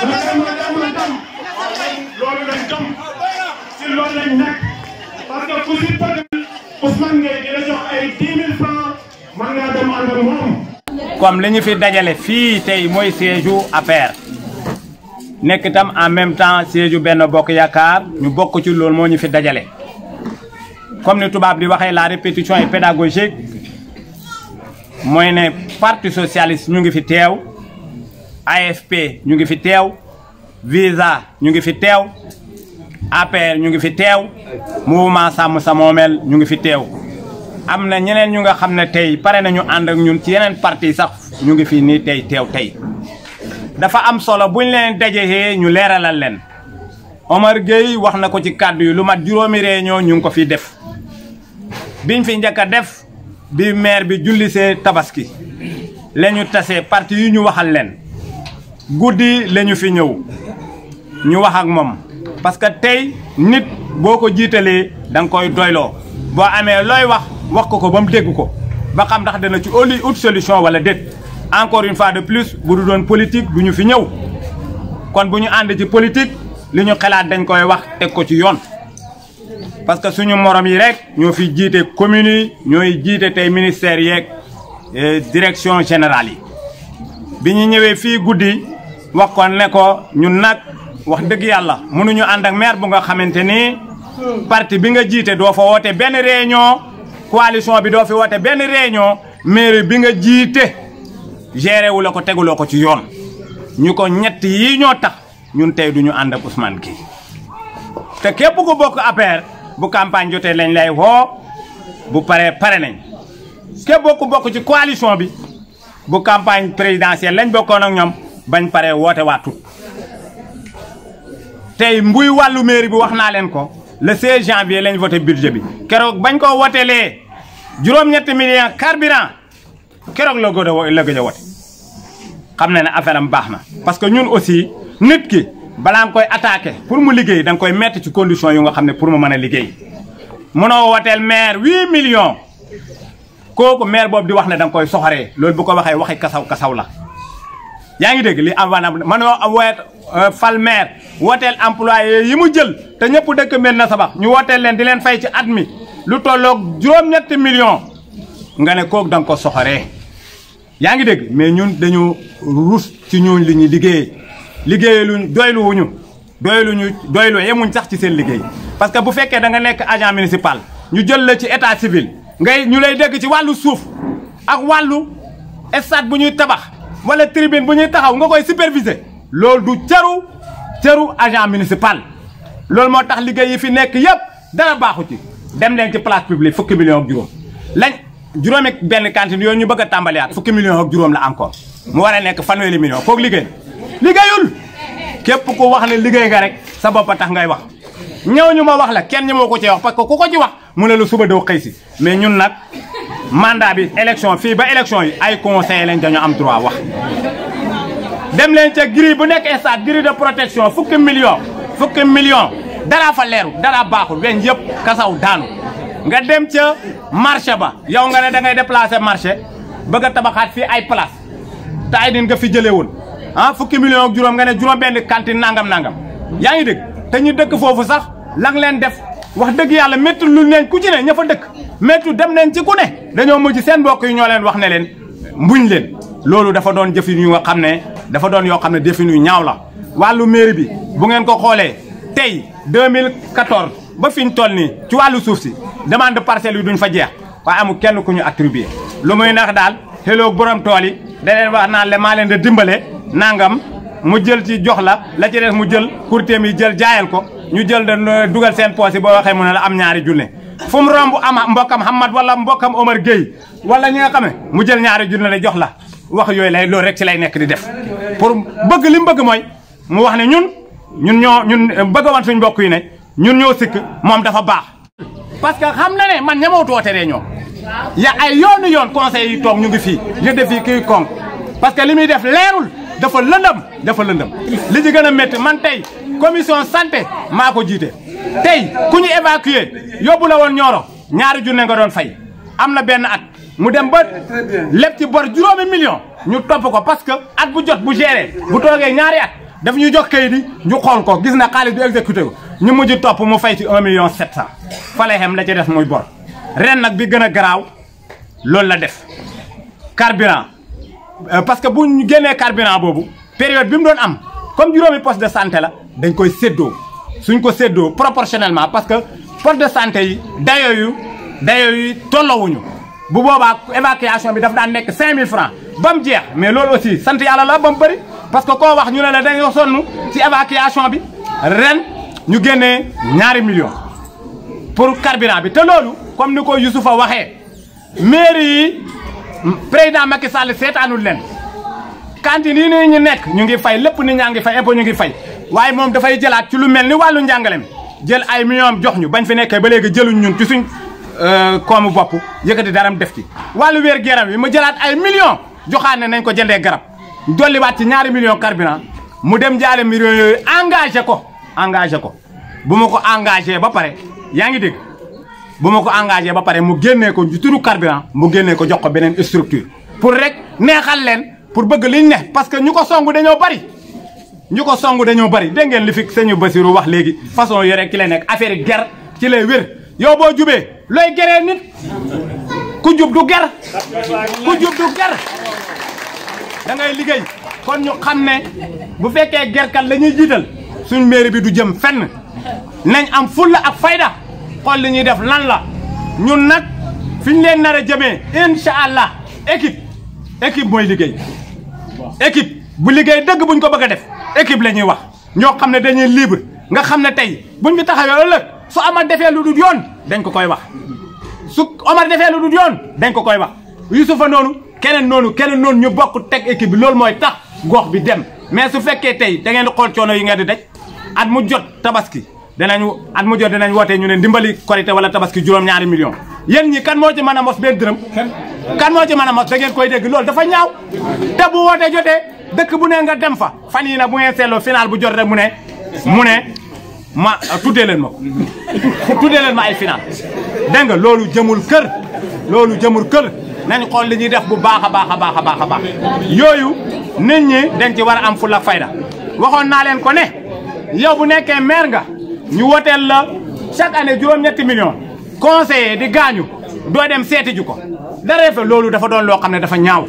loolu lañ dem si loolu lañ nekk parce que ku si bëgg Ousmane Gueye dina jox ay 10 000 francs mën ngaa dem ànd ak moom. comme li ñu fi dajale fii tey mooy siège u APR nekk itam en même temps siège u Benno Bokk Yaakaar ñu bokk ci loolu moo ñu fi dajale comme ni tubaab di waxee la répétition est pédagogique mooy ne parti socialiste ñu ngi fi teew AFP ñu ngi fi teew Visa ñu ngi fi teew APR ñu ngi fi teew mouvement Sàmm Sa Moomeel ñu ngi fi teew am na ñeneen ñu nga xam ne tey pare nañu ànd ak ñun ci yeneen parti sax ñu ngi fi nii tey teew tey dafa am solo buñ leen dajee ñu leeralal leen Omar Gueye wax na ko ci kàddu yi lu mat juróomi réunion ñu ngi ko fi def biñ fi njëkk a def bi maire bi jullisee tabaski la ñu tasee parti yi ñu waxal leen guddi la ñu fi ñëw ñu wax ak moom parce que tey nit boo ko jiitalee da nga koy doyloo boo amee looy wax ko ba mu dégg ko ba xam ndax dana ci ut solution wala déet encore une fois de plus bu du doon politique du ñu fi ñëw kon bu ñu ànd ci politique li ñu xalaat dañ koy wax teg ko ci yoon parce que suñu morom yi rek ñoo fi jiite communes yi ñooy jiite tey ministères yeeg direction générale yi bi ñu ñëwee fii guddi wax ko ne ko ñun nag wax dëgg yàlla mënuñu ànd ak maire bu nga xamante ni parti bi nga jiite doo fa woote benn réunion coalition bi doo fi woote benn réunion maire bi nga jiite géré wu la ko teguloo ko ci yoon ñu ko ñett yi ñoo tax ñun tey duñu ànd ak Ousmane Gueye te képp ku bokk APR bu campagne jotee lañ lay woo bu pare nañ képp ku bokk ci coalition bi bu campagne présidentielle lañ bokkoon ak ñoom bañ pare woote waatut tey mbuy wàllu mairie bi wax naa leen ko le 16 janvier lañ voté budget bi keroog bañ ko wotelee juróom-ñetti millions carburant keroog la gëj a wote xam na ne affaire am baax na parce que ñun aussi nit ki balaa nga koy attaqué pour mu liggéey da nga koy mettre ci condition yu nga xam ne pour mu mën a liggéey mënoo woteel maire 8 millions kooku maire boobu di wax ne da nga koy soxoree loolu bu ko waxee waxi kasaw la yaa ngi dégg li am mënoo fal maire wooteel employé yi mu jël te ñëpp dëkk mel na sabax ñu wooteel leen di leen fay ci at mi lu tolloog juróom-ñetti millions nga ne kooku da nga ko soxoree yaa ngi dégg mais ñun dañu rus ci ñun li ñuy liggéey luñ doylu yemuñ sax ci seen liggéey parce que bu fekkee da nga nekk agent municipal ñu jël la ci état civil ñu lay dégg ci wàllu suuf ak wàllu stade bu ñuy tabax wala tribune bu ñuy taxaw nga koy superviser loolu du cëru agent municipal loolu moo tax liggéey yi fi nekk yëpp dara baaxu ci dem leen ci place publique fukki millions ak juróom lañ juróomi benn cantine yooyu ñu bëgg a tàmbaliyaat fukki millions ak juróom la encore mu war a nekk fanweeri millions kooku liggéeyul képp ku wax ne liggéey nga rek sa bopp tax ngay wax ñëw ñu ma wax la kenn ñi moo ko ci wax parce que ku ko ci wax mu ne la suba doo xëy si mais ñun nag mandat bi élection fii ba élection yi ay conseillers lañ dañu am droit wax dem leen ca grille bu nekk stade grille de protection fukki millions dara fa leeru dara baaxul weñ yëpp kasaw daanu nga dem ca marché ba yow nga ne da ngay déplacer marché bëgg a tabaxaat fii ay place te ay din nga fi jëlee woon fukki millions ak juróom nga ne juróom benn cantine nangam yaa ngi dégg te ñu dëkk foofu sax lang leen def wax dëgg yàlla métti lu leen ku ci ne ña fa dëkk métti dem leen ci ku ne dañoo mujj seen mbokk yi ñoo leen wax ne leen mbuñ leen loolu dafa doon jëfin yu nga xam ne dafa doon yoo xam ne jëfin yu ñaaw la wàllu mairie bi bu ngeen ko xoolee tey 2014 ba fi ñu toll nii ci wàllu suuf si demande parcelles yi duñ fa jeex waaye amul kenn ku ñu attribué lu muy nax daal xeloo borom tool yi da leen wax naan le maa leen de dimbale nangam mu jël ci jox la ci des mu jël courtier mi jël jaayal ko ñu jël da dugal seen poos yi boo waxee mu ne la am ñaari junne fu mu romb am mbokkam Hamad wala mbokkam Omar Gueye wala ñi nga xam ne mu jël ñaari junne la jox la wax yooyu lay loolu rek ci lay nekk di def pour bëgg li mu bëgg mooy mu wax ne ñun bëgg a wan suñ mbokk yi ne ñun ñoo sikk moom dafa baax parce que xam na ne man ñamawtu woote réunion ya ay yoon conseil yi toog ñu ngi fii je défie quiconque parce que li muy def leerul dafa lëndëm li ci gën a métti man tey commission santé maa ko jiite tey ku ñu évacuer yóbbu la woon Nioro ñaari junne nga doon fay am na benn at mu dem ba lépp ci bor juróomi million ñu topp ko parce que at bu jot bu géré bu toogee ñaari at daf ñu jox kayit yi ñu xool ko gis na xaalis bi exécuté ko ñu mujj topp mu fay ci 1 million 700 fa lay xem la ci def muy bor ren nag bi gën a garaaw loolu la def carburant parce que bu ñu génnee carburant boobu période bi mu doon am comme juróomi poste de santé la dañ koy séddoo suñ ko séddoo proportionnellement parce que poste de santé yi dayoo yu tollowuñu bu boobaa évacuation bi daf daan nekk 5000 francs ba mu jeex mais loolu aussi sant yàlla la ba mu bëri parce que koo wax ñu ne la dañoo sonn ci évacuation bi ren ñu génnee 2 millions pour carburant bi te loolu comme ni ko Youssoufa waxee mairie yi président Macky Sall seetaanul leen cantine yi nii ñu nekk ñu ngi fay lépp nit ñaa ngi fay impôt ñu ngi fay waaye moom dafay jëlaat ci lu mel ni wàllu njàngale mi jël ay millions jox ñu bañ fi nekkee ba léegi jëluñ ñun ci suñ koomu bopp yëkkati daram def ci wàllu wér géram bi mu jëlaat ay millions joxaat ne nañ ko jëndee garab dolliwaat ci 2 millions carburant mu dem jaale millions yooyu engagé ko bu ma ko engagé ba pare yaa ngi dégg bu ma ko engagé ba pare mu génnee ko turu carburant mu génnee ko jox ko beneen structure pour rek neexal leen pour bëgg liñ ne parce que ñu ko songu dañoo bari dégg ngeen li fi sëñu Basiru wax léegi façon yore ci lay nekk affaire yi ger ci lay wér yow boo jubee looy geree nit ku jub du ger da ngay liggéey kon ñu xam ne bu fekkee gerkat la ñuy jiital suñ mairie bi du jëm fenn nañ am fulla ak fayda xool li ñuy def lan la ñun nag fi ñu leen nar a jëmee incha allah équipe mooy liggéey équipe bu liggéey dëgg buñ ko bëgg a def équipe la ñuy wax ñoo xam ne dañuy libre nga xam ne tey buñ fi taxawee ëllëg su Omar defee lu dul yoon dañ ko koy wax su Omar defee lu dul yoon dañ ko koy wax Youssoufa noonu keneen noonu ñu bokk teg équipe bi loolu mooy tax gox bi dem mais su fekkee tey da ngeen di xool coono yi ngeen di daj at mu jot tabaski danañ wootee ñu ne ndimbali korité wala tabaski 2 millions yéen ñi kan moo ci mën a mos benn dërëm kan moo ci mën a mos da ngeen koy dégg loolu dafa ñaaw te bu wootee jotee dëkk bu ne nga dem fa fan yii nag bu ngeen seetloo final bu jot rek mu ne ma tuddee leen ma ko tuddee leen ma ay final dégg nga loolu jëmul kër nañ xool li ñuy def bu baax a baax yooyu nit ñi dañ ci war a am fulla ak fayda waxoon naa leen ko ne yow bu nekkee maire nga ñu woteel la chaque année 7 millions conseiller di gaañu doo dem seeti ju ko dara fa loolu dafa doon loo xam ne dafa ñaaw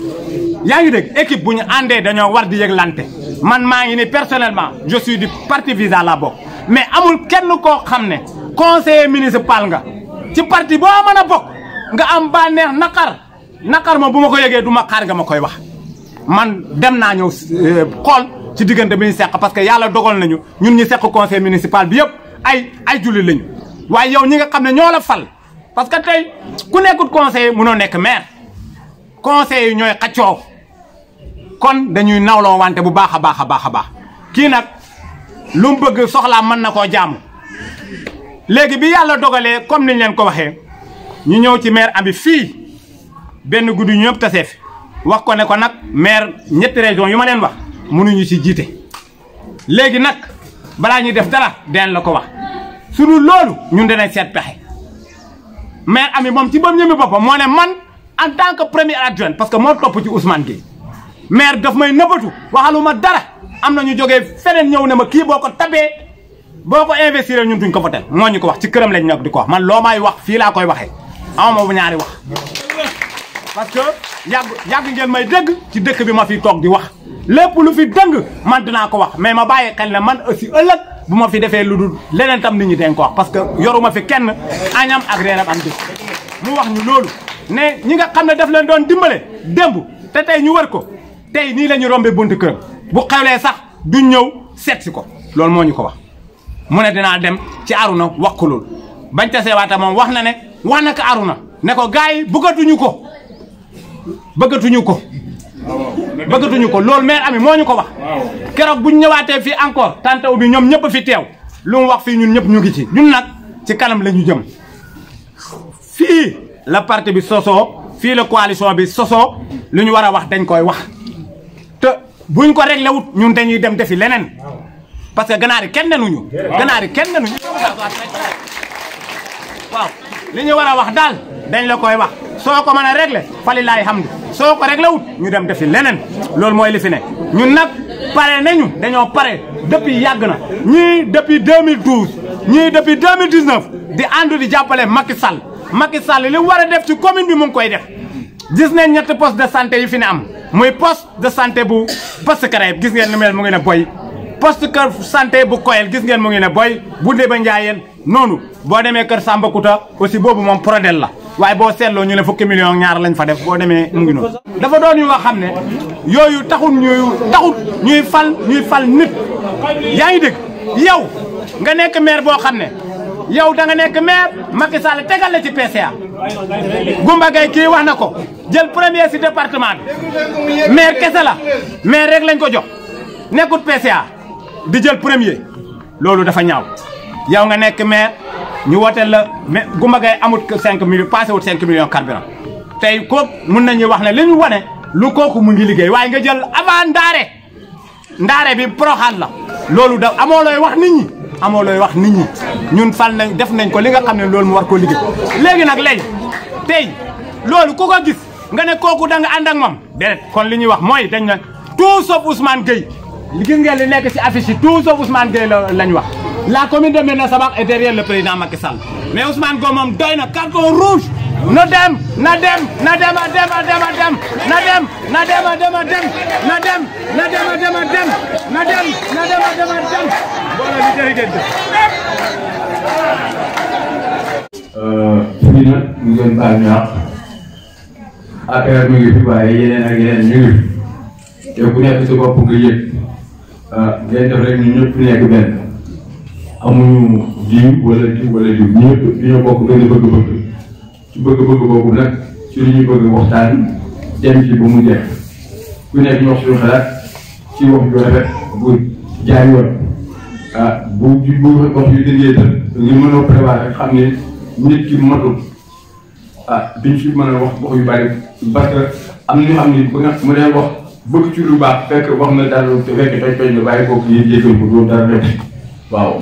yaa ngi dégg équipe bu ñu àndee dañoo war di yëglante man maa ngi ni personnellement je suis du parti Visa la bokk mais amul kenn koo xam ne conseiller municipal nga ci parti boo mën a bokk nga am bànneex naqar moom bu ma ko yëgee du ma xaar nga ma koy wax man dem naa ñëw xool ci diggante bi ñu seq parce que yàlla dogal nañu ñun ñi seq conseil municipal bi yëpp ay julli lañu waaye yow ñi nga xam ne ñoo la fal parce que tey ku nekkut conseiller mënoo nekk maire conseil yi ñooy xaccoo kon dañuy nawloo wante bu baax a baax kii nag lu mu bëgg soxlaa mën na koo jaamu léegi bi yàlla dogalee comme niñ leen ko waxee ñu ñëw ci maire Ami fii benn guddi ñu ñëpp tasee fi wax ko ne ko nag maire ñetti région yu ma leen wax mënuñu ci jiite léegi nag balaa ñuy def dara den la ko wax su dul loolu ñun danañ seet pexe maire Ami moom ci bam ñëmi boppam moo ne man en tant que premier adjoint parce que moo topp ci Ousmane Gueye maire daf may nëbbatu waxaluma dara am na ñu jógee feneen ñëw ne ma kii boo ko tabee boo ko investir ñun duñ ko votel moo ñu ko wax ci këram lañ nekk di ko wax man loo may wax fii laa koy waxee amama bu ñaari wax parce que yàgg ngeen may dégg ci dëkk bi ma fi toog di wax lépp lu fi dëng man dinaa ko wax mais ma bàyyi xel ne man aussi ëllëg bu ma fi defee lu dul leneen tam nit ñi dañ ko wax parce que yoruma fi kenn añam ak reeram am dëkk mu wax ñu loolu ne ñi nga xam ne daf leen doon dimbale démb te tey ñu wër ko tey nii la ñu rombe buntu kër bu xewlee sax duñ ñëw seet si ko loolu moo ñu ko wax mu ne dinaa dem ci Aruna wax ko loolu bañ tasee waata moom wax na ko Aruna ne ko gars yi bëggatuñu ko loolu maire Ami moo ñu ko wax keroog buñ ñëwaatee fii encore tante bi ñoom ñëpp fi teew lu mu wax fii ñun ñëpp ñu ngi ci ñun nag ci kanam la ñu jëm fii la parti bi sosoo fii la coalition bi sosoo lu ñu war a wax dañ koy wax te buñ ko réglé wut ñun dañuy dem defi leneen parce que ganaari kenn nenuñu waaw li ñu war a wax daal dañ la koy wax soo ko mën a réglé fali laay hamdu soo ko réglé wut ñu dem defi leneen loolu mooy li fi ne ñun nag pare nañu dañoo pare depuis yàgg na ñii depuis 2012 ñii depuis 2019 di ànd di jàppale Macky Sall Macky Sall li war a def ci commune bi mu ngi koy def gis nañ ñetti poste de santé yi fi ne am muy poste de santé bu poste Karaye gis ngeen ni mel mu ngi ne boy poste kër santé bu Koyel gis ngeen mu ngi ne boy bu Ndéba Ndiayeen noonu boo demee kër Sambakuta aussi boobu moom Prodel la waaye boo seetloo ñu ne fukki million ñaar lañ fa def boo demee mu ngi noonu dafa doon yu nga xam ne yooyu taxul ñuy fal nit yaa ngi dégg yow nga nekk maire boo xam ne yow da nga nekk maire Macky Sall tegal la ci PCA Goumba Gaye kii wax na ko jël premier ci département bi maire kese la maire rek lañ ko jox nekkut PCA di jël premier loolu dafa ñaaw yow nga nekk maire ñu wooteel la mais Goumba Gaye amut 5 millions passé wut 5 millions carburant tey kooku mun nañu wax ne li ñu wane lu kooku mu ngi liggéey waaye nga jël avant ndaare bi Porokhane la loolu da amoo looy wax nit ñi ñun fal nañ def nañ ko li nga xam ne loolu mu war koo liggéey léegi nag tey loolu ku ko gis nga ne kooku da nga ànd ak moom déedéet kon li ñuy wax mooy dañ na tout sauf Ousmane Gueye gis ngeen li nekk ci affiche yi tout sauf Ousmane Gueye lañ wax la commune de Médina Sabakh est derrière le président Macky Sall mais Ousmane Gueye moom doy na carton rouge na dem fii nag ñu ngeen baal ñu àq affaire mi ngi fi waaye yeneen ak yeneen ñu ngi fi te ku nekk si bopp nga yëg ngeen def rek ñu ñëpp nekk benn amuñu diw wala diw ñëpp dañoo bokk benn bëgg-bëgg ci bëgg-bëgg boobu nag ci li ñu bëgg waxtaan dem ci ba mu jeex ku nekk ñu wax suñu xalaat ci wax ju rafet bu jaay yoon bu wax yu dëngee tam ngir mën a préparer xam ne nit ki matul duñ fi mën a wax yu bari parce que am na ñu xam ne bu nga mu dee wax bëgg ci lu baax fekk wax na daal te fekk toj na bàyyi kooku yéen jéggal ko doon dara rek waaw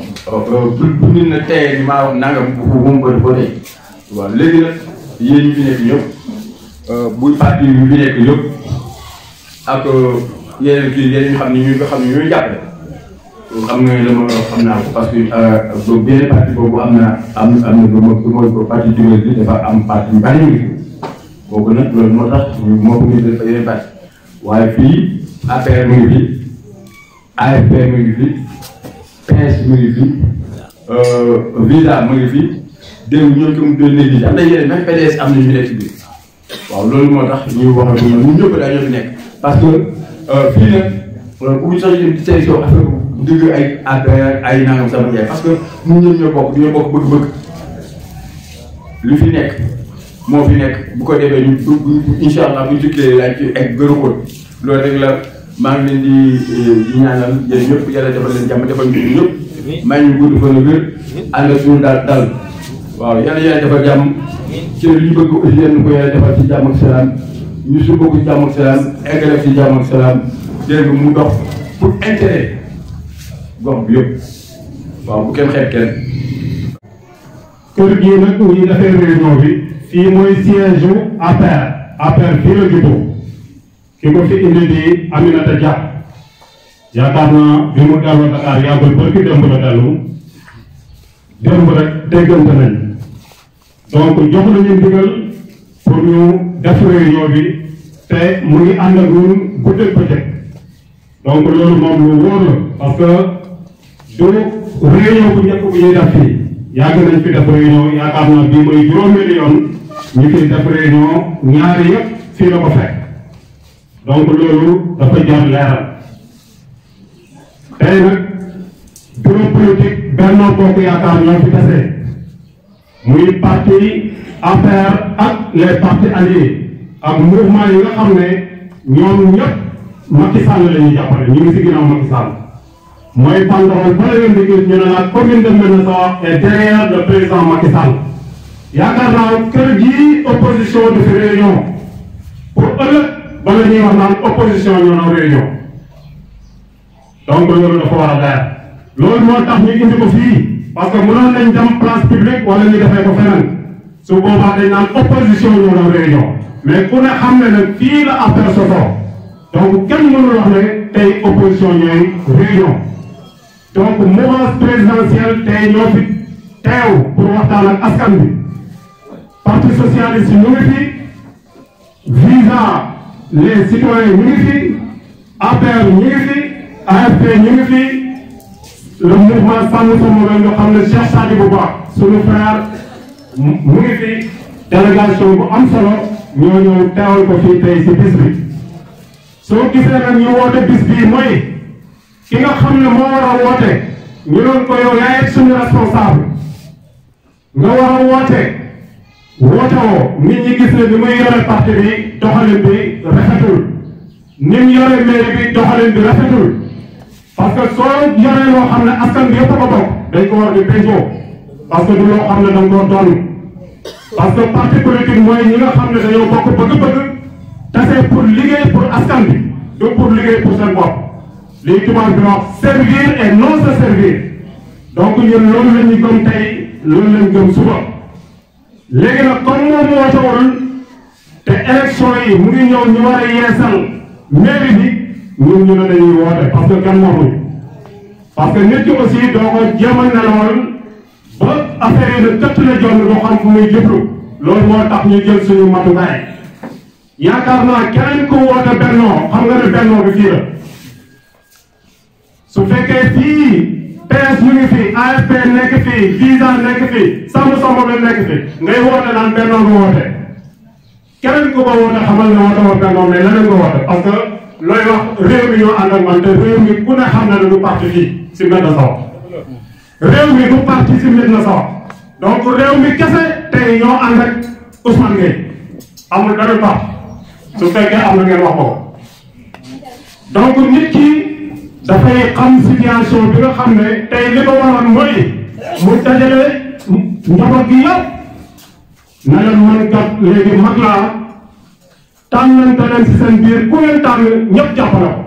bu nit na teye ni maa wax nangam bu mu bëri ko tey waaw léegi nag yéen ñi fi nekk ñëpp buy parti yu fi nekk yëpp ak yeneen kii yeneen xam ne ñooy jàppale xam nga dama xam naa ko parce que benn parti boobu am na mooy parti diversité dafa am parti yu bari ñu ngi boobu nag loolu moo tax moo ko ngi def yeneen parti waaye fii APR mu ngi fi AFP mu ngi fi PS mu ngi fi Visa mu ngi fi dégg ñoom itam doon négligé am na yeneen même PDS am na ñu nekk ci biir waaw loolu moo tax ñuy wax ak ñoom ñun ñëpp daal ñoo fi nekk parce que fii nag bu ñu sax di sélection affaire dëgg ay APR ay nangam sama jaay parce que ñun ñëpp ñoo bokk bëgg-bëgg lu fi nekk moo fi nekk bu ko defee ñu incha allah bu ñu tukkee laaj ci egg gënu ko loolu rek la maa ngi leen di ñaanal yéen ñëpp yàlla defal leen jàmm defal ñu ñëpp may ñu gudd fan wér ànd ak suñu dal waaw yàlla defal jàmm ci li ñu bëgg aussi yéen ko yàlla defal ci jàmm ak salaam ñu su bëgg ci jàmm ak salaam eggale ci jàmm ak salaam dégg nga mu dox pour intérêt gox bi yëpp waaw bu kenn xeeb kenn. kër gii nag ñu defee réunion bi fii mooy siège u APR fii la juddoo ki ko fi indi di Aminata Dia yaakaar naa bi mu delloo Dakar yàggul barki démb la dellu démb rek déggante nañ donc jox nañu ndigal pour ñu def réunion bi te mu ngi ànd ak ñun guddeeg bëccëg donc loolu moom lu wóor la parce que du réunion bu njëkk bu ñuy def fii yàgg nañ fi def réunion yaakaar naa bii mooy juróomeeli yoon ñu fi def réunion ñaari yëpp fii la ko fekk donc loolu dafa jar leeral tey nag bureau politique Benno Bokk Yaakaar ñoo fi tase muy parti APR ak les partis alliés ak mouvement yi nga xam ne ñoom ñëpp Macky Sall la ñuy jàppale ñu ngi si ginnaaw Macky Sall mooy banderole ba la ngeen di gis ñu ne la commune de Médina Sabakh est derrière le président Macky Sall yaakaar naa kër gii opposition de fi réunion pour ëllëg bala ñuy wax naan opposition ñoo na réunion donc loolu dafa war a leer loolu moo tax ñu indi ko fii parce que mënoon nañ dem place publique wala ñu defee ko feneen su boobaa dañ naan opposition ñoo na réunion mais ku ne xam ne nag fii la affaire sosoo donc kenn mënul wax ne tey opposition ñooy réunion donc mouvance présidentielle tey ñoo fi teew pour waxtaan ak askan bi parti socialiste ñu ngi fi visa les citoyens ñu ngi fi APR ñu ngi fi AFP ñu ngi fi le mouvement Sàmm Sa Moomeel nga xam ne Cheikh Sadibou Ba sunu frère mu ngi fi délégation bu am solo ñoo ñëw teewal ko fii tey si bis bi soo gisee nag ñu woote bis bii mooy ki nga xam ne moo war a woote ñu doon ko yow yaay suñu responsable nga war a woote woo nit ñi gis ne ni muy yore parti bi doxalin bi rafetul ni mu yore mairie bi doxalin bi rafetul parce que soo yoree loo xam ne askan bi yëpp a ko bokk dañ ko war di péjoo parce que du loo xam ne da nga koo doon parce que parti politique mooy ñi nga xam ne dañoo bokk bëgg-bëgg tase pour liggéey pour askan bi du pour liggéey pour seen bopp lii tubaab bi wax servir et non se servir donc ñun loolu la ñu gëm tey loolu lañ gëm suba léegi nag comme moom wootewul te élection yi mu ngi ñëw ñu war a yeesal mairie bi ñun ñu ne dañuy woote parce que kenn moomuñ parce que nit ki aussi doo ko jéem a nelawal ba affaire yi ne këtt la jonn doo xam fu muy jublu loolu moo tax ñu jël suñu matukaay yaakaar naa keneen ko woote bennoo xam nga ne bennoo bi fii la su fekkee fii PS ñu ngi fi AFP nekk fi visa nekk fi Sàmm Sa Moomeel nekk fi ngay woote naan bennoo nga woote keneen ko ba woote xamal ne woote wa bennoo mais leneen nga woote parce que looy wax réew mi ñoo ànd ak man te réew mi ku ne xam na ne du parti fii si Médina Sabakh réew mi du parti si Médina Sabakh donc réew mi kese tey ñoo ànd ak Ousmane Gueye amul dara parti su fekkee am na ngeen wax ko donc nit ki dafay xam situation bi nga xam ne tey li ko waroon mooy mu dajale njaboot gi yëpp na leen man kat léegi mag laa tànnante leen si seen biir ku leen tànn ñëpp jàppale ko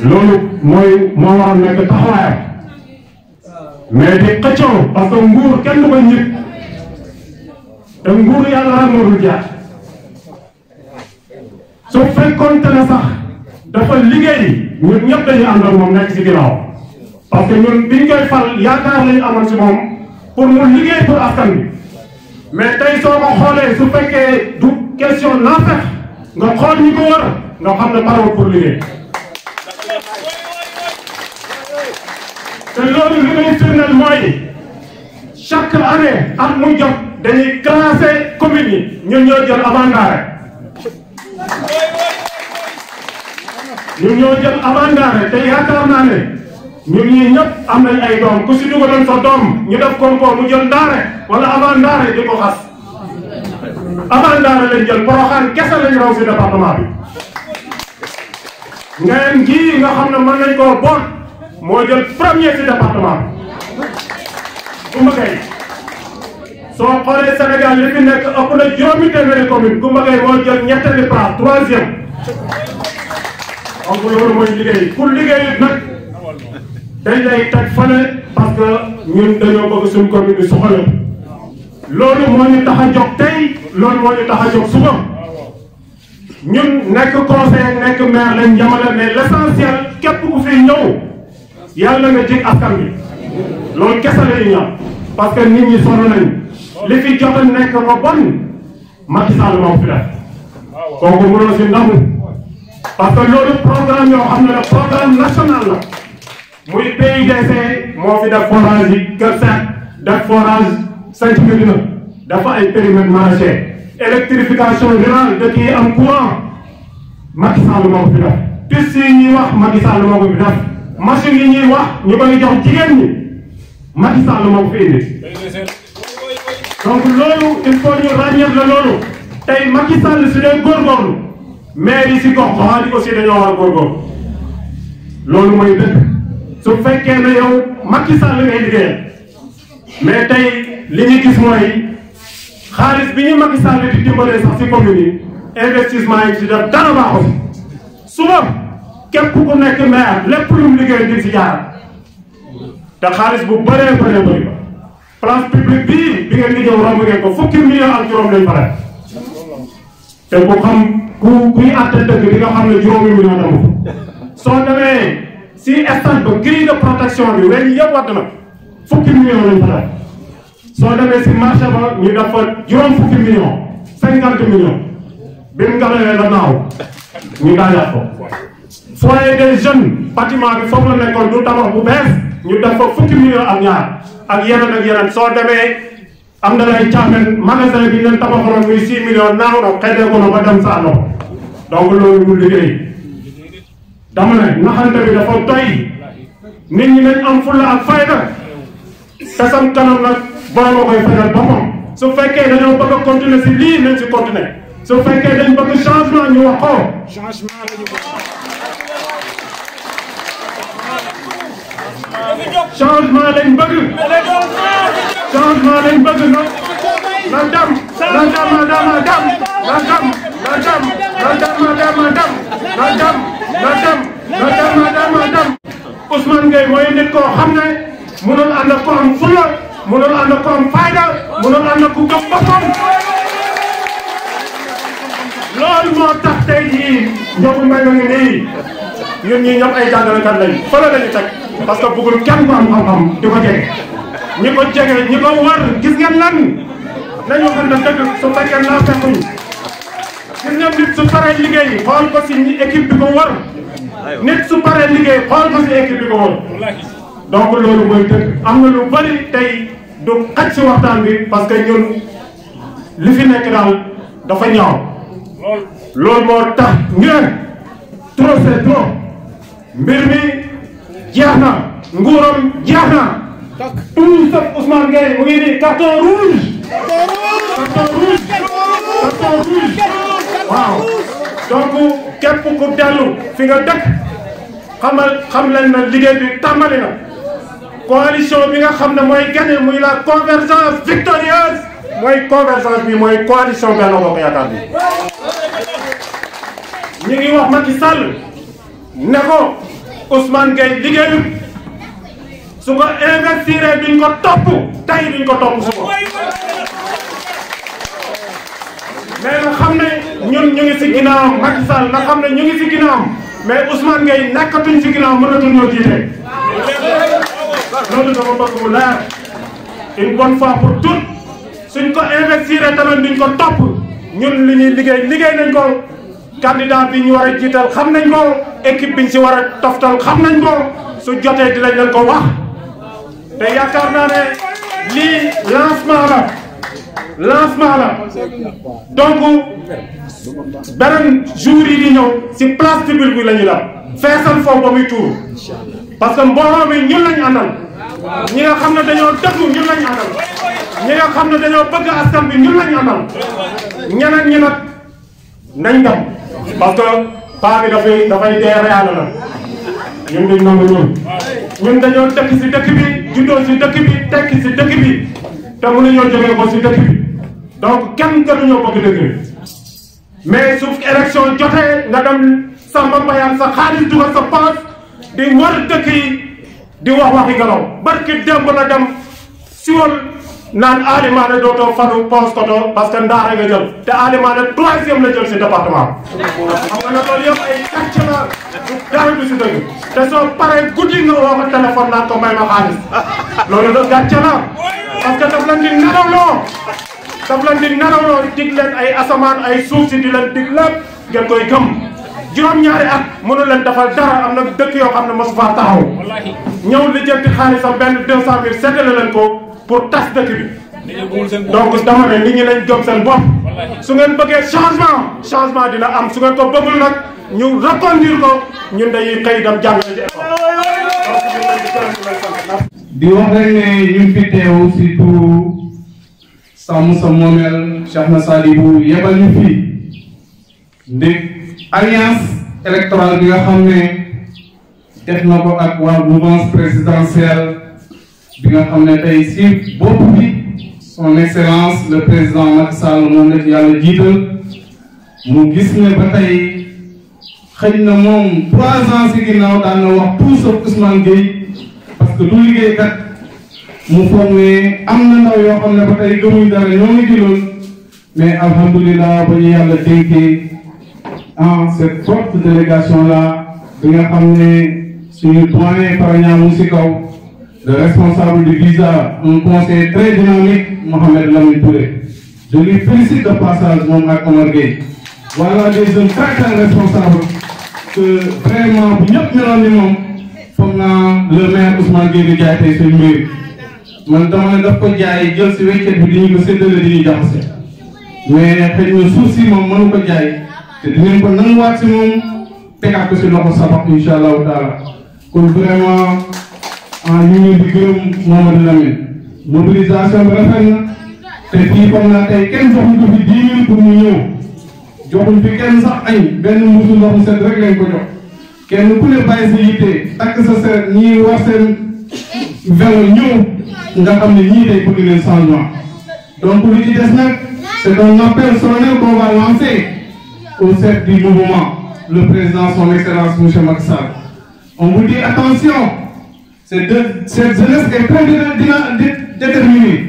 loolu moo war a nekk taxawaayam mais di xëccoo parce que nguur kenn du ko ñit te nguur yàlla rek moo dul jaar su fekkoon te ne sax dafa liggéey ñun ñëpp dañuy ànd ak moom nekk si ginnaaw parce que ñun biñ koy fal yaakaar lañu amoon si moom pour mu liggéey pour askan bi mais tey soo ko xoolee su fekkee du question naa fex nga xool ñi ko war nga xam ne parewul pour liggéey te loolu li muy firndeel mooy chaque année at mu jot dañuy classé commune yi ñun ñoo jël avantage ñun ñoo jël avantage te yaakaar naa ne ñun ñii ñëpp am nañ ay doom ku si dugaloon sa doom ñu def compo mu jël ndaare wala avant ndaare di ko xas avant ndaare lañ jël Porokhane kese lañ raw si département bi ngeen gii nga xam ne mën nañ koo boot moo jël premier si département bi Coumba Gueye soo xoolee Sénégal li fi nekk ëpp na juróomi téeméeri commune Coumba Gueye moo jël ñetteeli place troisième donc loolu mooy liggéey pour liggéey nag dañ lay teg fële parce que ñun dañoo bëgg suñu commune bi suqale loolu moo ñu tax a jóg tey loolu moo ñu tax a jóg suba ñun nekk conseil nekk maire lañ jamale mais l'essentiel képp ku fi ñëw yàlla nga jig askan bi loolu kese la ñu ñaan parce que nit ñi sonn nañ li fi jot a nekk ba bon Macky Sall moo fi def kooku mënoo si ndamu parce que loolu programme yoo xam ne la programme national la muy PIDC moo fi def forage yi Kër Seck def forage Sanc Médina dafa ay périmètre maraîcher électrification rurale dëkk yi am courant Macky Sall moo ko fi def piste yi ñuy wax Macky Sall moo ko fi def machine yi ñuy wax ñu koy jox jigéen ñi Macky Sall moo ko fi indi donc loolu il faut ñu ràññeet la loolu tey Macky Sall su dee góorgóorlu maire yi si gox goxaan yi aussi dañoo war a góorgóorlu loolu mooy dëkk su fekkee ne yow Macky Sall ngay liggéeyal mais tey li ñu gis mooy xaalis bi ñu Macky Sall di dimbalee sax si commune yi investissement yi si def dara baaxul suba képp ku nekk maire lépp lu mu liggéey di si jaar te xaalis bu bëree bëri place publique bii bi ngeen di ñëw romb ngeen ko fukki million ak juróom lañ fa def te ku xam kuy àtte dëgg di nga xam ne juróomi million amu soo demee si stade ba grille de protection bi weñ yëpp wadd na fukki million lañ fa def soo demee si marché ba ñu def fa juróom fukki million 50 millions bi mu galee la naaw ñu daajaat ko foyer des jeunes bâtiment bi foofu la nekkoon du tabax bu bees ñu def fa fukki million ak ñaar ak yeneen soo demee am na lay caamen magasin bi ñu leen tabaxaloon muy 6 millions naaw na xëy ko na ba dem sa ndox donc loolu mu liggéey dama ne naxante bi dafa doy nit ñi nañ am fulla ak fayda te sam kanam nag borom a koy fajal boppam su fekkee dañoo bëgg a continuer si lii nañ si continuer su fekkee dañ bëgg changement ñu wax ko changement lañ bëgg changement lañ bëgg na dem Ousmane Gueye mooy nit koo xam ne mënul ànd ak ko am fulla mënul ànd ak ko am fayda mënul ànd ak ku gëm boppam loolu moo tax tey jii Ndiogou Mbengue ngi nii ñun ñii ñëpp ay jàngalekat lañ fële lañu teg parce que bëggul kenn ku am xam-xam di ko jege ñi ko jege ñi ko war gis ngeen lan nañu waxante dëgg su fekkee naa fekkuñ gis ngeen nit su paree liggéey xool ko si équipe bi ko war nit su paree liggéey xool ko si équipe bi ko war donc loolu mooy dëgg am na lu bari tey du xaj si waxtaan bi parce que ñun li fi nekk daal dafa ñaaw loolu moo tax ngeen trop c'est trop mbir mi jeex na nguuram jeex na tout sauf Ousmane Gueye mu ngi nii carton rouge waaw donc képp ku dellu fi nga dëkk xam leen na liggéey bi tàmbali na coalition bi nga xam ne mooy gagné muy la convergence victorieuse mooy convergence bi mooy coalition Benno Bokk Yaakaar bi ñu ngi wax Macky Sall ne ko Ousmane Gueye liggéeyut su ko investir duñ ko topp tey duñ ko topp suba mais nga xam ne ñun ñu ngi si ginnaawam Macky Sall nga xam ne ñu ngi si ginnaawam mais Ousmane Gueye nekkatuñ si ginnaaw mënatuñ ñoo jiite loolu dama bëgg mu leer une bonne fois pour toutes suñ ko investir tamit duñ ko topp ñun li ñuy liggéey nañ ko candidat bi ñu war a jiital xam nañ ko équipe biñ si war a toftal xam nañ ko su jotee dinañ leen ko wax te yaakaar naa ne lii lancement la donc beneen jour yi di ñëw si place publique bi la ñu def feesal foofu ba muy tuuru parce que mbooloo mi ñun lañ àndal ñi nga xam ne dañoo dëggu ñun lañ àndal ñi nga xam ne dañoo bëgg askan bi ñun lañ àndal ñeneen ñi nag nañ dem parce que paa bi dafay dee réel la ñun duñ nangu ñun dañoo dëkk si dëkk bi juddoo si dëkk bi tekki si dëkk bi te mënuñoo jógee ko si dëkk bi donc kenn gënuñoo bëgg dëkk bi mais su élection jotee nga dem Samba Mbayaan sa xaalis dugal sa paas di wër dëkk yi di wax waxi galaw barki démb la dem siwal naan Alimane dootoo faru pos koto parce que ndaare nga jël te Alimane 3e la jël si département xam nga ne loolu yëpp ay kàcc la du dara du si dëgg te soo paree guddi nga woo ko téléphone naan ko may ma xaalis loolu da gàcce la parce que daf leen di nelawloo dig leen ay asamaan ay suuf si di leen dig lépp ngeen koy gëm juróom-ñaari at mënu leen defal dara am na dëkk yoo xam ne mosu faa taxaw ñëw li jënti xaalisam benn 200 000 seddale leen ko pour tas dëkk bi donc dama ne nit ñi nañ gëm seen bopp su ngeen bëggee changement dina am su ngeen ko bëggul nag ñu reconduire ko ñun dañuy xëy dem jàngale ci école di wax rek ne ñu fi teew surtout sàmm sa moomeel Cheikh na Sadibou yebal ñu fii ndég alliance électorale bi nga xam ne def na ko ak waa mouvance présidentielle bi nga xam ne tey si bopp bi son excellence le président Macky Sall moom la ci yàlla jiital mu gis ne ba tey xëy na moom 3 ans si ginnaaw daan na wax tout sauf Ousmane Gueye parce que du liggéeykat mu foog ne am na ndaw yoo xam ne ba tey gëmuñ dara ñoo ngi jëloon mais alhamdoulilah ba ñu yàlla dénkee cette forte délégation là bi nga xam ne suñu doyen Paraña mu si kaw le responsable du visa un conseiller très dynamique Mohamed Lamine Touré je lui félicite de passage moom ak Omar Gueye voilà des jeunes très responsables que vraiment bu ñëpp meloon ni moom foog naa le maire Ousmane Gueye di jaay tey suñu mbir man dama ne daf ko jaay jël si weccet bi di ñu ko séddale di ñu jaxase mais xëy na suuf si moom mënu ko jaay te dinañ ko nanguwaat si moom tegaat ko si loxo sabax incha allahu taala kon vraiment ñu ngi di gërëm Mamadou Lamine mobilisation bi rafet na te fii foog naa tey kenn joxuñ ko fi 10 000 pour mu ñëw joxuñ fi kenn sax añ benn mbuusu ndox mu set rek lañ ko jox kenn ku ne bàyyi sa yitte takk sa seret ñii war seen vélo ñëw nga xam ne ñii day bëgg leen changement donc li ci des nag c'est un appel solennel qu'on va lancer au chef du mouvement le président son excellence monsieur Macky Sall on vous dit attention cette jeunesse est très déterminée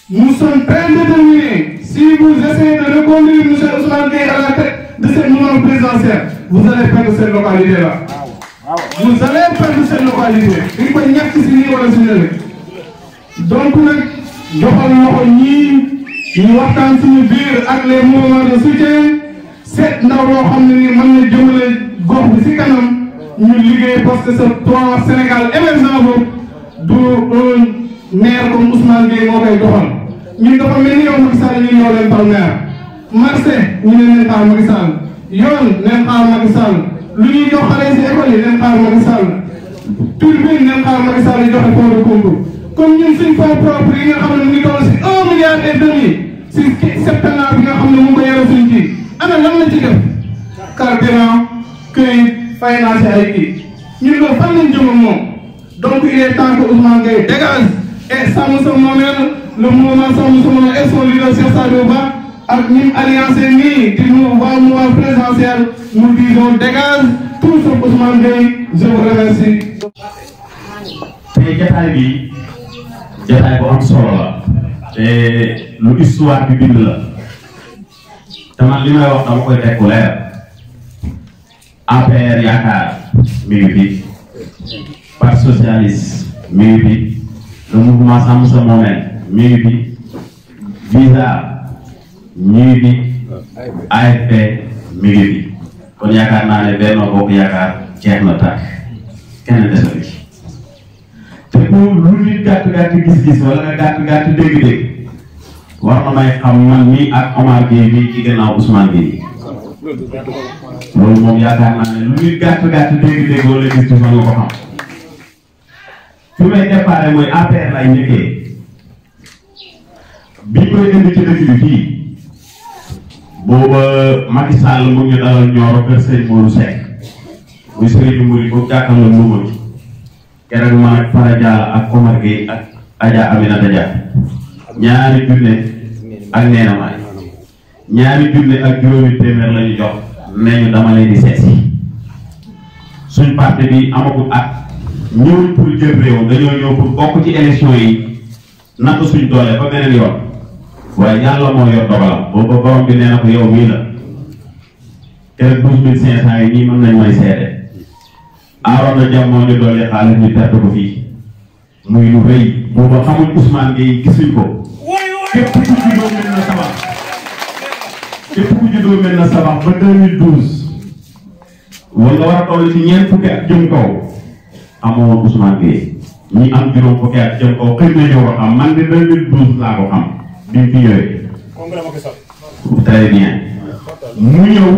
nous sommes très déterminés si vous essayez de reconduire monsieur Ousmane Gueye à la tête de cette mouvement présidentielle vous allez perdre cette localité là vous allez perdre cette localité il faut ñàkk si nii wala si nële donc nag joxal loxo ñii ñu waxtaan suñu biir ak les mouvements de soutien seet ndaw loo xam ne ni mën na jëmale gox bi si kanam ñu liggéey parce que ce plan Sénégal émergent boobu du un maire comme Ousmane Gueye moo koy doxal ñun dafa mel ni yow Macky Sall ñun ñoo leen tal maire marché ñu ne leen xaar Macky Sall yoon leen xaar Macky Sall lu ñuy jox xale si école yi leen xaar Macky Sall turbine leen xaar Macky Sall yi joxe fond de concours comme ñun suñ fonds propre yi nga xam ne mu ngi toll si 1,5 milliard si septembre bi nga xam ne mu ngi ko yore suñ kii ana lan la ci def carburant këyit fay naa si ay kii ñun loolu fan lañ jëm ak moom donc il est temps que Ousmane Gueye dégage et sàmm sa moomeel le mouvement sàmm sa moomeel et son leader Cheikh Sadio Ba ak ñi alliancé nii di mouvement présidentiel nous disons dégage tout sauf Ousmane Gueye je vous remercie. tey jotaay bi jotaay bu am solo la te lu histoire bi bind la te man li may wax dama koy teg ku leer APR yaakaar mi ngi fi parti socialiste mi ngi fi le mouvement sàmm sa moomeel mi ngi fi visa mi ngi fi AFP mi ngi fi kon yaakaar naa ne Benno Bokk Yaakaar jeex na tàkk kenn desatu ci te pour lu nit gàtt gis-gis wala nga gàtt dégg-dégg war na may xam man mi ak Omar Gueye mi ci gannaaw Ousmane Gueye loolu moom yaakaar naa ne lu nit gàtt dégg-dégg wala gis ci fan nga ko xam fi may déparé mooy APR lay njëkkee bi koy indi ci dëkk bi fii booba Macky Sall mu ngi dalal Nioro kër Sëñ Modou Seck muy Serigne Mouride boobu jàkkaarloo luuma bi keroog man ak Fara Diallo ak Omar Gueye ak Adja Aminata Dia ñaari junne ak neena maay ñaari junne ak juróomi téeméer la ñu jox neñu dama leen di seesi suñ parti bi amagul at ñëwuñ pour jël réew dañoo ñëw pour bokk ci élection yi natt suñ doole ba beneen yoon waaye yàlla moo yor dogalam booba borom bi nee na ko yow mii la keroog 12500 yi nii mën nañ may seede Arona Dia moo ñu doole xaalis ñu perte ko fii muy lu rëy booba xamuñ Ousmane Gueye gisuñ ko képp ku juddoo mel na sabax ba 2012 wala nga war a toll ci ñeent fukki ak jëm kaw amoo Ousmane Gueye ñi am juróom fukki ak jëm kaw xëy na ñoo ko xam man de 2012 laa ko xam bi mu fi ñëwee très bien mu ñëw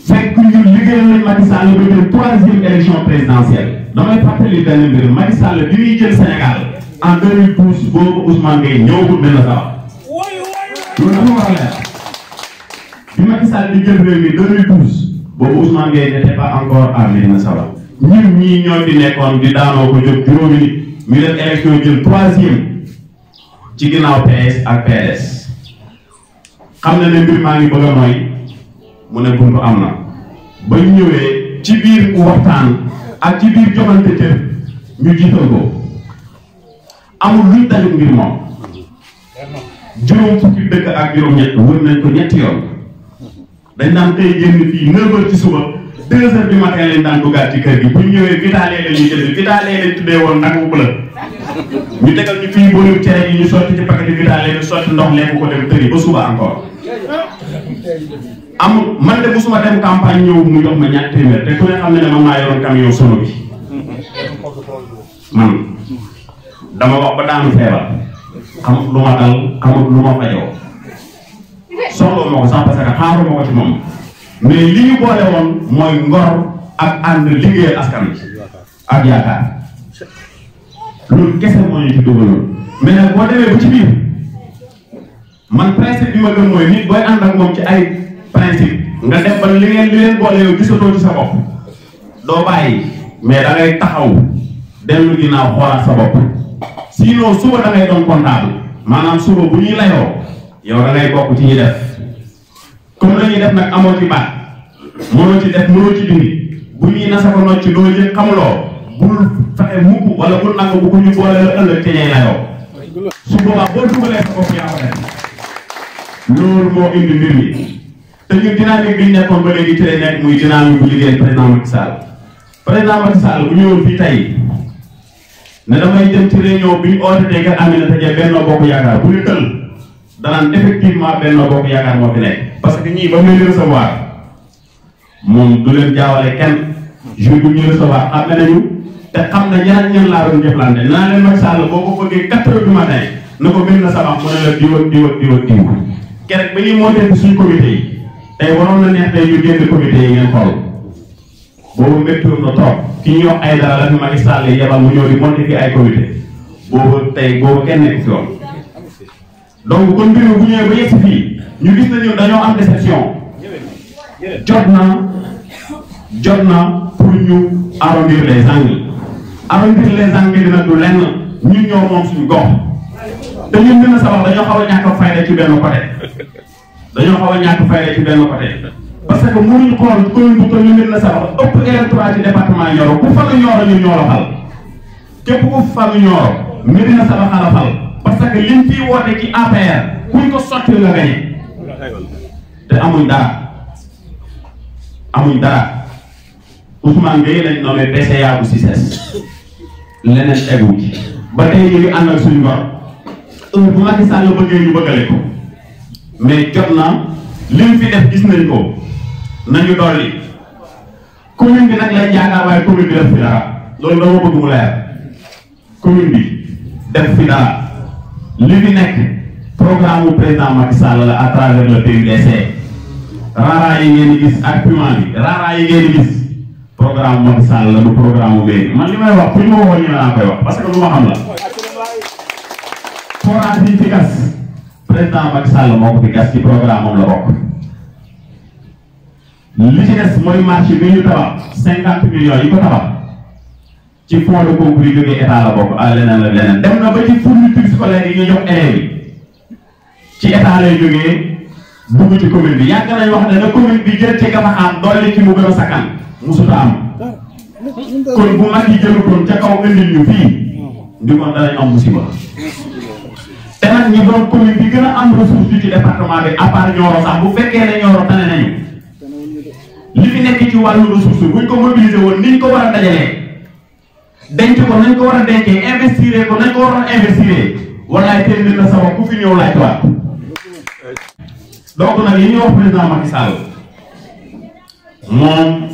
fekk ñu liggéeyal nañ Macky Sall ba jël 3e élection présidentielle damay fàttali benn mbir Macky Sall bi muy jël Sénégal en 2012 boobu Ousmane Gueye ñëwagul mel na sax loolu dafa war a leer bi Macky Sall di jël réew mi 2012 boobu Ousmane Gueye n'était pas encore à Médina Sabakh ñun ñii ñoo fi nekkoon di daanoo ko jóg juróomi nit ñu def élection jël 3e ci ginnaaw PS ak PDS xam na ne mbir maa ngi bëgg a nooy mu ne buntu am na ba ñu ñëwee ci biir waxtaan ak ci biir joxante cër ñu jiital ko amul luñ dajul ngir moom juróom fukki dëkk ak juróom-ñett wër nañ ko ñetti yoon dañ daan tey génn fii 9h ci suba 2h du matin lañ daan duggaat ci kër gi bu ñu ñëwee vitaalee la ñuy jënd vitaalee lañ tuddee woon nag bu bële ñu tegal ñu fii boolu cere yi ñu sotti ci paquet vitaalee ñu sotti ndox lekk ko dem tëri ba suba encore am man de musuma dem campagne ñëw mu jox ma ñaar téeméer te ku ne xam ne man maa yoroon camion sono bi man dama wax ba daanu feebar xamut lu ma dal xamut lu ma fajoo soxla ma ko sax parce que xaaru ma ko ci moom mais li ñu boole woon mooy ngor ak ànd liggéeyal askan wi ak yaakaar loolu kese moo ñu ci dugaloon mais nag boo demee ba ci biir man principe bi ma gëm mooy nit booy ànd ak moom ci ay principe nga dem ba li leen boole yow gisatoo ci sa bopp doo bàyyi mais da ngay taxaw dellu ginnaaw xoolaat sa bopp sinon suba da ngay doon comptable maanaam suba bu ñuy layoo yow da ngay bokk ci ñi def comme la ñuy def nag amoo ci baat mënoo ci def mënoo ci dindi bu ñuy nasa ko nocc doo yëg xamuloo bul fexe mukk wala bul nangu bu ko ñu boole la ëllëg ci ñay layoo su boobaa boo dugalee sa bopp yaa ko def loolu moo indi mbir mi te ñun dynamique bi ñu nekkoon ba léegi ci lay nekk muy dynamique bu liggéey président Macky Sall président Macky Sall bu ñëwoon fii tey ne damay dem ci réunion bi ñu oote nga Aminata Dia Benno Bokk Yaakaar bu ñu tël danaan effectivement Benno Bokk Yaakaar moo fi nekk parce que ñii ba muy recevoir moom du leen jaawale kenn jour bu ñu recevoir xam nañu te xam na ñan laa doon jëflante naa leen Macky Sall boo ko bëggee 4h du matin na ko bind na sabax mu ne la diw ak diw ak diw ak diw keroog ba ñuy monté ci suñu comité yi tey waroon na neex tey ñu génn comité yi ngeen xool boobu méttoon na toog ki ñuy wax ay dara la fi Macky Sall yebal mu ñëw di monté fi ay comité boobu tey boobu kenn nekk fi woon donc kon mbir mi bu ñëwee ba yegg si fii ñu gis na ñun dañoo am déception jot na pour ñu arrondir les angles dina du lenn ñun ñoo moom suñu gox te ñun dina sabax dañoo xaw a ñàkk fayda ci benn côté parce que mënuñu xool commune bu toll nii la sabax ëpp électorat ci département Nioro ku falu Nioro ñun ñoo la fal képp ku falu Nioro Médina Sabax la fal parce que liñ fiy woote ci APR kuñ ko sotti la gañe te amuñ dara Ousmane Gueye lañ nommé PCA bu CICES leneen tegu ci ba tey ñu ngi ànd ak suñu ngor bu Macky Sall bëggee ñu bëggale ko mais jot na lim fi def gis nañ ko nañu dolli commune bi nag lañ yaakaar waaye commune bi def fi dara loolu dama bëgg mu leer commune bi def fi dara li fi nekk programme bu président Macky Sall la à travers le PUDC rara yi ngeen di gis ak piment bi rara yi ngeen di gis programme Macky Sall la du programme bu léegi man li may wax fu ñu ma waxoon ñu ne naa koy wax parce que lu ma xam la forage yi fi gas président Macky Sall moo ko fi gas ci programme moom la bokk li ci des mooy marché bi ñu tabax 50 millions yi ko tabax ci fonds de concours yi jógee état la bokk ak leneen dem na ba ci fourniture scolaire yi ñu jox élèves yi ci état lay jógee dugg ci commune bi yàgg nañ wax ne na commune bi jël ci gafaxaam doole ci mu gën a sakkan musuta am kon bu mag yi jëlutoon ca kaw indil ñu fii di kon danañ am musiba te nag ñi doon commune bi gën a am ressource ci département bi à part Nioro sax bu fekkee ne Nioro tane nañu li fi nekk ci wàllu ressource buñ ko mobiliser woon niñ ko war a dajalee denc ko nañ ko war a dencee investir ko nañ ko waroon investir walaay teel na sa bopp ku fi ñëw laaj waat donc nag yi ñuy wax président Macky Sall moom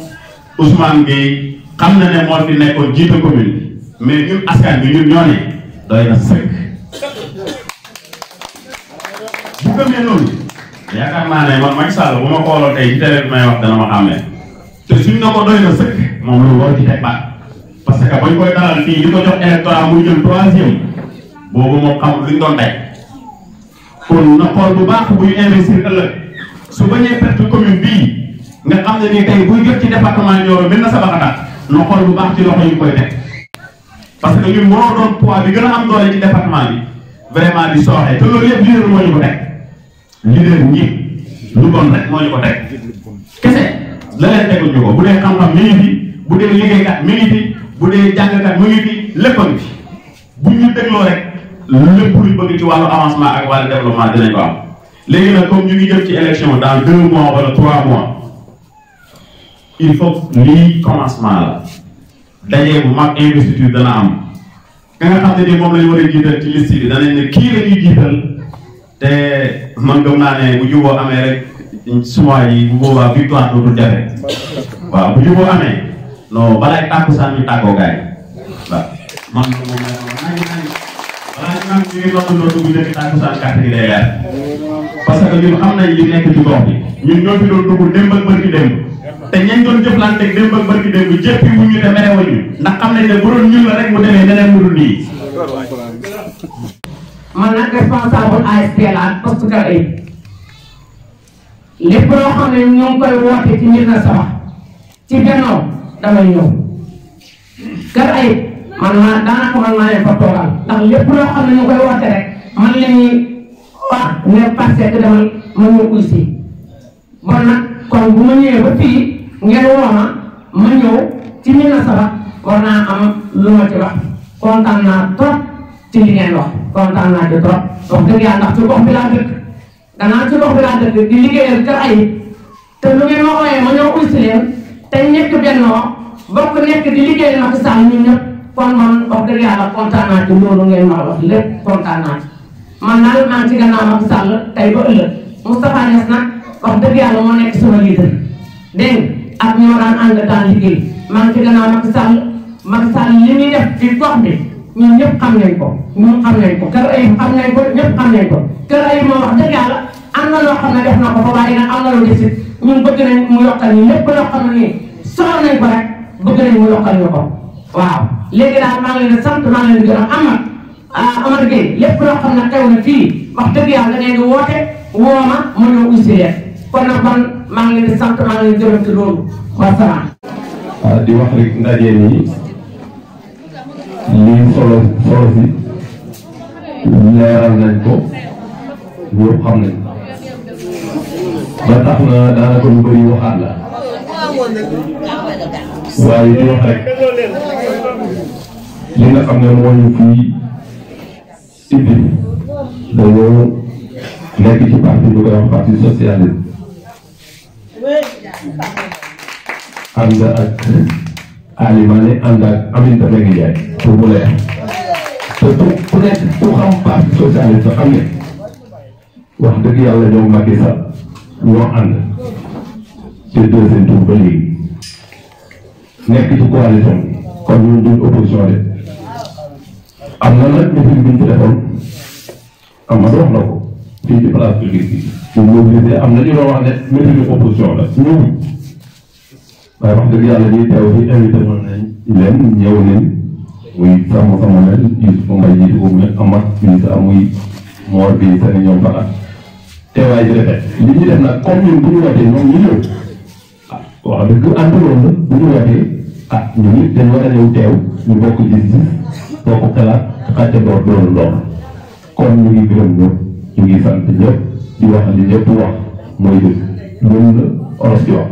Ousmane Gueye xam na ne moo fi nekkoon jiite commune bi mais ñun askan bi ñun ñoo ne doy na sëkk bu gëmee loolu yaakaar naa ne man Macky Sall bu ma xooloon tey ci télé bi may wax dana ma xàmmee te suñ na ko doy na sëkk moom loolu war ci teg baat parce que bañ koy dalal fii di ko jox électorat muy jël 3e boobu moom xamul luñ doon tey kon na xool bu baax buy investir ëllëg su bañee perte commune bii nga xam ne ni tey buy jot ci département Nioro Médina Sabax na xool bu baax ci loxo yi koy teg parce que ñun moo doon poids bi gën a am doole ci département bi vraiment di sooxee te loolu yëpp leader moo ñu ko teg leader ñi lu bon rek moo ñu ko teg kese la leen tegul ñu ko bu dee xam-xam mi ngi fi bu dee liggéeykat mi ngi fi bu dee jàngkat mi ngi fi lépp a ngi fi bu ñu dégloo rek lépp luñ bëgg ci wàllu avancement ak wàllu développement dinañ ko am léegi nag comme ñu ngi jëm ci élection dans 2 mois wala 3 mois il faut lii commencement la dajee bu mag investiture dana am ka nga xam ne ni moom lañu war a jiital ci liste bi danañ ne kii la ñuy jiital te man gëm naa ne bu juboo amee rek suma yi bu boobaa victoire dootul jafe waaw bu juboo amee non balaay tàkkusaan ñu tàggoo gaay waaw man moom balaa ñu naan ñu ngi nottu bu njëkk tàkkusaan carte gi day leer parce que ñun xam nañ li nekk ci gox bi ñun ñoo fi doon dugg démb ak bërki démb te ñañ doon jëflanteeg démb ak bërki démb jéppi wuñ ñu te merewuñu ndax xam nañ ne bu doon ñun la rek mu demee neneen mu dul nii. man nag responsable ASP la poste Kër Ayib lépp loo xam ne ñoo ngi koy woote ci mbir na sama ci Benno damay ñëw Kër Ayib man daanaka man maa leen fa toogal ndax lépp loo xam ne ñu koy woote rek man la ñuy wax ne parce que demal ma ñëw aussi bon nag kon bu ma ñëwee ba fii ngeen woo ma ñëw ci mbir na sama war naa am lu ma ci wax kontaan naa trop ci li ngeen wax kontaan naa ci trop wax dëgg yàlla ndax ci gox bi laa dëkk danaa ci gox bi laa dëkk di liggéeyal Kër Ayib te lu ngeen ma wooyee ma ñëw uysi leen te nekk Bennoo bokk nekk di liggéeyal Macky Sall ñun ñëpp kon man wax dëgg yàlla kontaan naa ci loolu ngeen ma wax lépp kontaan naa ci man daal maa ngi ci gannaaw Macky Sall tey ba ëllëg Moustapha Niasse nag wax dëgg yàlla moo nekk sama leader dégg ak ñoo daan ànd daan liggéey maa ngi ci gannaaw Macky Sall li muy def ci gox bi ñun ñëpp xam nañ ko ñun xam nañ ko Kër Ayib xam nañ ko ñëpp xam nañ ko Kër Ayib moom wax dëgg yàlla am na loo xam ne def na ko fa waaye nag am na lu desit ñun bëgg nañ mu yokkal ñu lépp loo xam ne nii soxla nañ ko rek bëgg nañ mu yokkal ñu ko waaw léegi daal maa ngi leen di sant maa ngi leen di gërëm Amar Gueye lépp loo xam ne xew na fii wax dëgg yàlla da ngeen di woote woo ma ñëw aussi leen kon nag man maa ngi leen di sant maa ngi leen di gërëm ci loolu wasalaam. waaw di wax rek ndaje nii lii solo si leeral nañ ko ñëpp xam nañ ba tax na daanaka lu bëri waxaat la waaye di wax rek li nga xam ne moo ñu fii indi dañoo nekk ci parti ñu koy wax parti socialiste ànd ak Alimane ànd ak Aminata Mbengue Ndiaye pour mu leer te ku nekk ku xam parti socialiste xam ne wax dëgg yàlla ñoom Macky Sall ñoo ànd ci deuxième tour ba léegi nekk ci coalition bi kon ñun duñ opposition de am na nag meeting bi ñu fi defoon am na wax na ko fii ci place publique bi ñu mobilisé am na ñu doon wax ne meeting opposition la ñëw waaye wax dëgg yàlla ñuy teew fi invité woon nañ leen ñëw leen muy sama mel Youssouf Mbaye jiitu ko muy Amath ministre muy Mor bi seen ñoom Fara teewaay bi rafet li ñu def nag comme ñun bu ñu wootee ñoom ñu ñëw ah wax dëgg ànduloon la bu ñu wootee ah ñu nit dañ war a ñëw teew ñu bokk gis-gis bokk xalaat xàcce door doolu doon kon ñu ngi gërëm ñëpp ñu ngi sant ñëpp di wax li ñëpp wax mooy dëgg loolu la olof di wax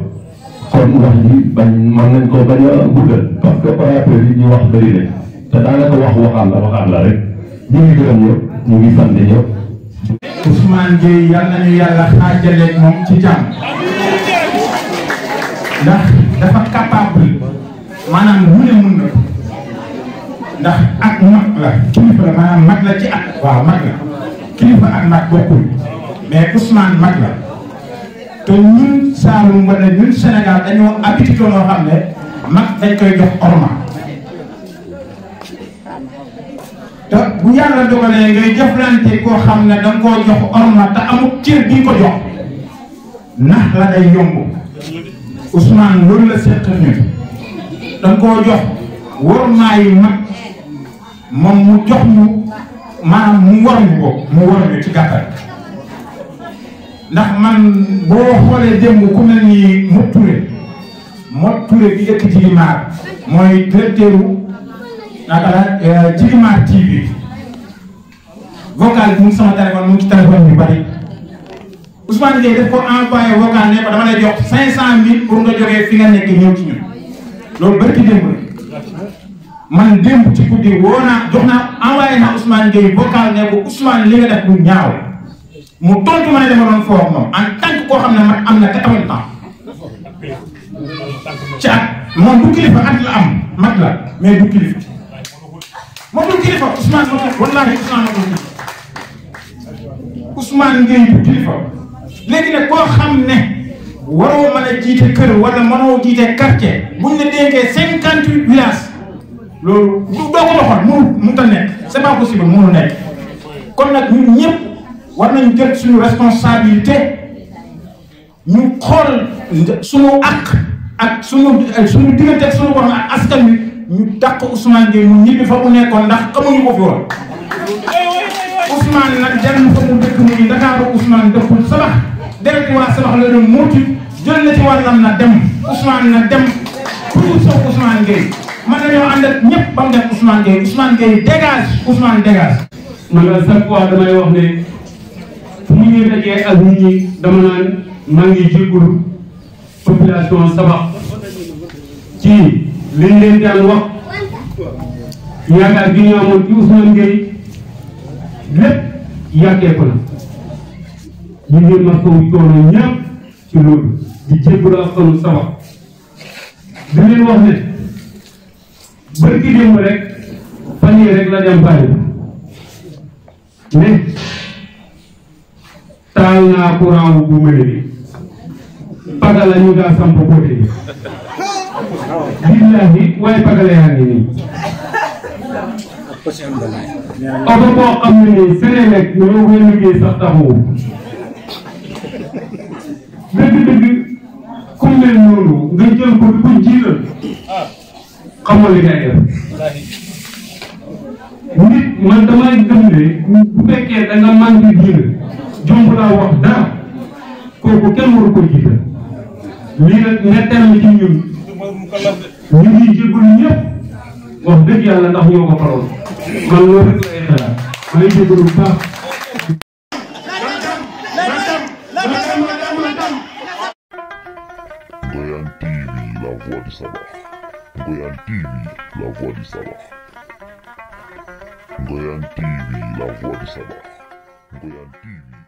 kon wax ji bañ mën nañ ko bañ a guddal parce que opérateur yi ñu wax bëri nañ te daanaka waxaat la rek ñu ngi gërëm ñëpp ñu ngi sant ñëpp. Ousmane Gueye yal nañu yàlla xaajaleeg moom ci jàmm ndax dafa capable maanaam lu ne mun na ndax ak mag la kilifa la maanaam mag la ci at waaw mag la kilifa ak mag bokkul mais Ousmane mag la te ñun Saalum wala ñun Sénégal dañoo habitué loo xam ne mag dañ koy jox orma te bu yàlla dogalee ngay jëflante koo xam ne danga koo jox orma te amul cër bi ko jox nax la day yomb Ousmane loolu la seq ñun danga koo jox wormaayu mag moom mu jox ñu maanaam mu war ñu ko mu war ñu ci gàttal ndax man boo xoolee démb ku mel ni Mot Touré bi dëkk Jigimar mooy directeur naka la Jigimar TV vocal bi mu ngi sama téléphone mu ngi ci téléphone yu bari Ousmane Gueye daf ko envoyé vocal ne ko dama lay jox 500000 pour nga jógee fi nga nekk ñëw ci ñun loolu bari ci démb la man démb ci guddi woo naa jox naa envoyé naa Ousmane Gueye vocal ne ko Ousmane li nga def lu ñaaw mu tontu ma ne dama doon foo ak moom en tant que koo xam ne man am na 80 ans ci at moom du kilifa at la am mag la mais du kilifa moom du kilifa Ousmane wallaahi Ousmane Gueye du kilifa léegi nag koo xam ne waroo mën a jiite kër wala mënoo jiite quartier buñ la dénkee 58 villages loolu doo ko doxal mu ta nekk c'est pas possible mënu nekk kon nag ñun ñëpp war nañ jël suñu responsabilité ñu xool suñu ak suñu diggante ak suñu borom ak askan wi ñu dàq Ousmane Gueye mu ñibbi fa mu nekkoon ndax xamuñu ko fi woon Ousmane nag dem fa mu dëkk muy Dakar Ousmane dëkkul Sabax deret waa Sabax la doon muuti jël na ci wàllam na dem Ousmane na dem pour soog Ousmane Gueye man dañoo ànd ak ñëpp ba mu def Ousmane Gueye dégage Ousmane dégage. man la chaque fois damay wax ne fu mu ñuy dajee ak nit ñi dama naan maa ngi jégalu population Sabax ci liñ leen daan wax yaakaar gi ñu amoon ci Ousmane Gueye lépp yàggee ko na ñu ngi masawu coono ñëpp ci loolu di jégalu askanu Sabax di leen wax ne bërki démb rek fan yii rek la dem bàyyi ne taal naa courant bu mëne bi pagala ñu daa samp côté bi billahi waaye pagala yaa ngi nii oto boo xam ne nii Senelec ñoo koy liggéey sax taxawu dëgg-dëgg ku mel noonu nga jël ko di ko jiital xamoo li ngay def nit man damay gëm ne bu fekkee da nga manqué diine jomb laa wax dara kooku kenn waru ko jiital lii nag netteel na ci ñun ñu ngi jégalu ñëpp wax dëgg yàlla ndax ñoo ko faroon man loolu rek lay xalaat maa ngi jégalu bu baax. Ngoyane TV, la voix du Sabax. Ngoyane TV, la voix du Sabax. Ngoyane TV, la voix du Sabax. Ngoyane TV.